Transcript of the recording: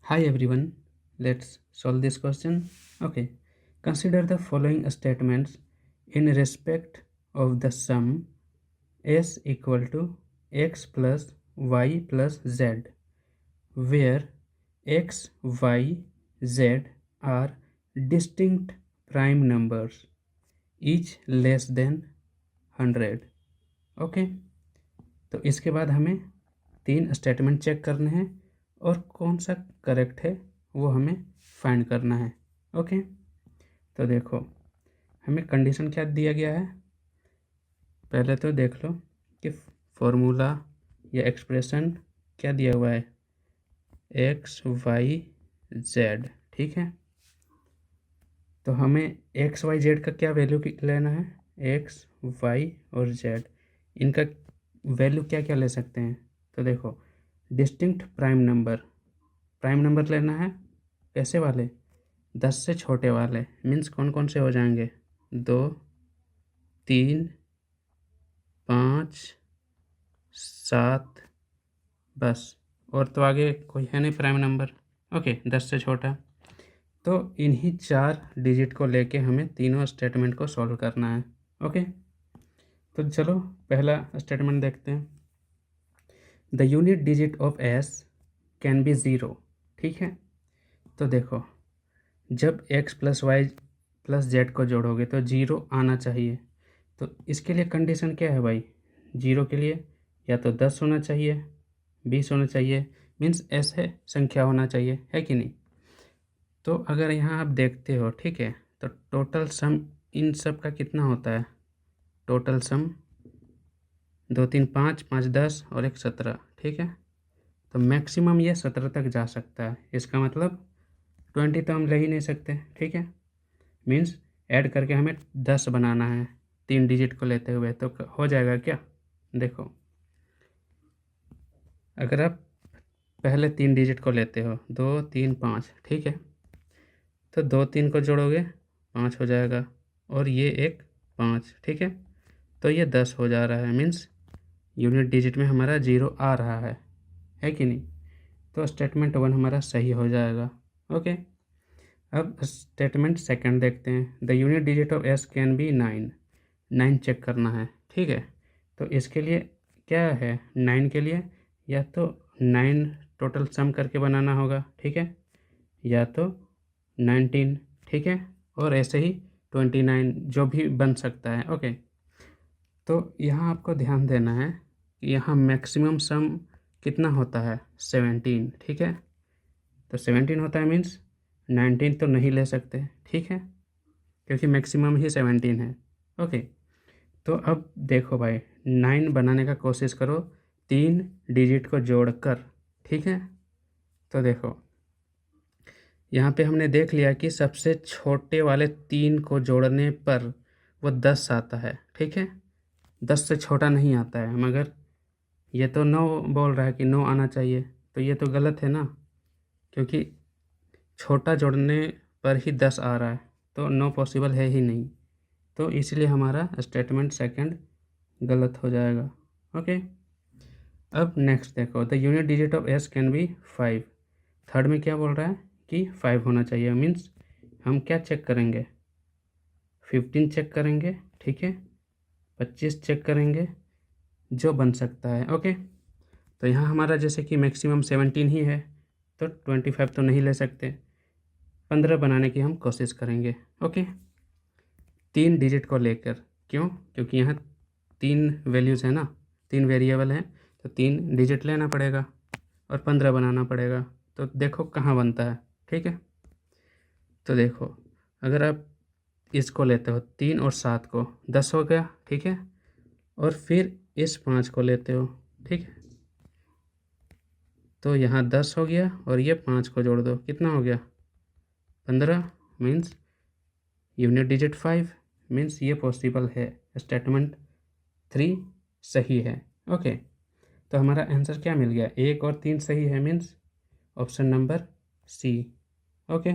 Hi everyone, let's solve this question. Okay, consider the following statements in respect of the sum s equal to x plus y plus z, where x, y, z are distinct prime numbers, each less than 100. Okay, तो इसके बाद हमें 3 statement check करने हैं और कौन सा correct है वो हमें फाइंड करना है। ओके, तो देखो हमें कंडीशन क्या दिया गया है, पहले तो देख लो कि फॉर्मूला या एक्सप्रेशन क्या दिया हुआ है, एक्स वाई जेड। ठीक है, तो हमें एक्स वाई जेड का क्या वैल्यू लेना है, एक्स वाई और जेड, इनका वैल्यू क्या क्या ले सकते हैं। तो देखो डिस्टिंक्ट प्राइम नंबर लेना है, कैसे वाले, 10 से छोटे वाले, मीन्स कौन कौन से हो जाएंगे, 2, 3, 5, 7, बस, और तो आगे कोई है नहीं प्राइम नंबर। ओके, 10 से छोटा, तो इन्हीं 4 डिजिट को लेके हमें तीनों स्टेटमेंट को सॉल्व करना है। ओके, तो चलो पहला स्टेटमेंट देखते हैं। The unit digit of S can be 0। ठीक है, तो देखो जब x plus Y plus Z को जोड़ोगे तो 0 आना चाहिए। तो इसके लिए कंडीशन क्या है भाई, 0 के लिए या तो 10 होना चाहिए, 20 होना चाहिए, मीन्स ऐसे संख्या होना चाहिए, है कि नहीं। तो अगर यहाँ आप देखते हो, ठीक है, तो टोटल सम इन सब का कितना होता है, टोटल सम 2, 3, 5, 5, 10 और 1, 17। ठीक है, तो मैक्सिमम ये 17 तक जा सकता है, इसका मतलब 20 तो हम ले ही नहीं सकते। ठीक है, मीन्स ऐड करके हमें 10 बनाना है 3 डिजिट को लेते हुए, तो हो जाएगा क्या, देखो अगर आप पहले 3 डिजिट को लेते हो 2, 3, 5, ठीक है, तो 2, 3 को जोड़ोगे 5 हो जाएगा, और ये एक 5, ठीक है, तो ये 10 हो जा रहा है, मीन्स यूनिट डिजिट में हमारा 0 आ रहा है कि नहीं। तो स्टेटमेंट 1 हमारा सही हो जाएगा। ओके, अब स्टेटमेंट सेकंड देखते हैं। The unit digit of S can be 9 check करना है। ठीक है, तो इसके लिए क्या है, 9 के लिए या तो 9 टोटल सम करके बनाना होगा, ठीक है, या तो 19, ठीक है, और ऐसे ही 29 जो भी बन सकता है। ओके, तो यहाँ आपको ध्यान देना है कि यहाँ मैक्सिमम सम कितना होता है, 17। ठीक है, तो 17 होता है, मीन्स 19 तो नहीं ले सकते, ठीक है, क्योंकि मैक्सिमम ही 17 है। ओके, तो अब देखो भाई 9 बनाने का कोशिश करो 3 डिजिट को जोड़कर। ठीक है, तो देखो यहाँ पे हमने देख लिया कि सबसे छोटे वाले 3 को जोड़ने पर वो 10 आता है। ठीक है, 10 से छोटा नहीं आता है, मगर ये तो 9 बोल रहा है कि 9 आना चाहिए, तो ये तो गलत है ना, क्योंकि छोटा जोड़ने पर ही 10 आ रहा है, तो 9 पॉसिबल है ही नहीं, तो इसलिए हमारा स्टेटमेंट सेकंड गलत हो जाएगा। ओके, अब नेक्स्ट देखो, the unit digit of S can B 5। Third में क्या बोल रहा है कि 5 होना चाहिए, मीन्स हम क्या चेक करेंगे, 15 चेक करेंगे, ठीक है, 25 चेक करेंगे, जो बन सकता है। ओके, तो यहाँ हमारा जैसे कि मैक्सिमम 17 ही है, तो 25 तो नहीं ले सकते, 15 बनाने की हम कोशिश करेंगे। ओके, 3 डिजिट को लेकर, क्यों, क्योंकि यहाँ 3 वैल्यूज़ है ना, 3 वेरिएबल हैं, तो 3 डिजिट लेना पड़ेगा और 15 बनाना पड़ेगा, तो देखो कहाँ बनता है। ठीक है, तो देखो अगर आप इसको लेते हो 3 और 7 को, 10 हो गया, ठीक है, और फिर इस 5 को लेते हो, ठीक है, तो यहाँ 10 हो गया और ये 5 को जोड़ दो, कितना हो गया, 15, मीन्स यूनिट डिजिट 5, मीन्स ये पॉसिबल है, स्टेटमेंट 3 सही है। ओके, तो हमारा आंसर क्या मिल गया, 1 और 3 सही है, means option number C. Okay.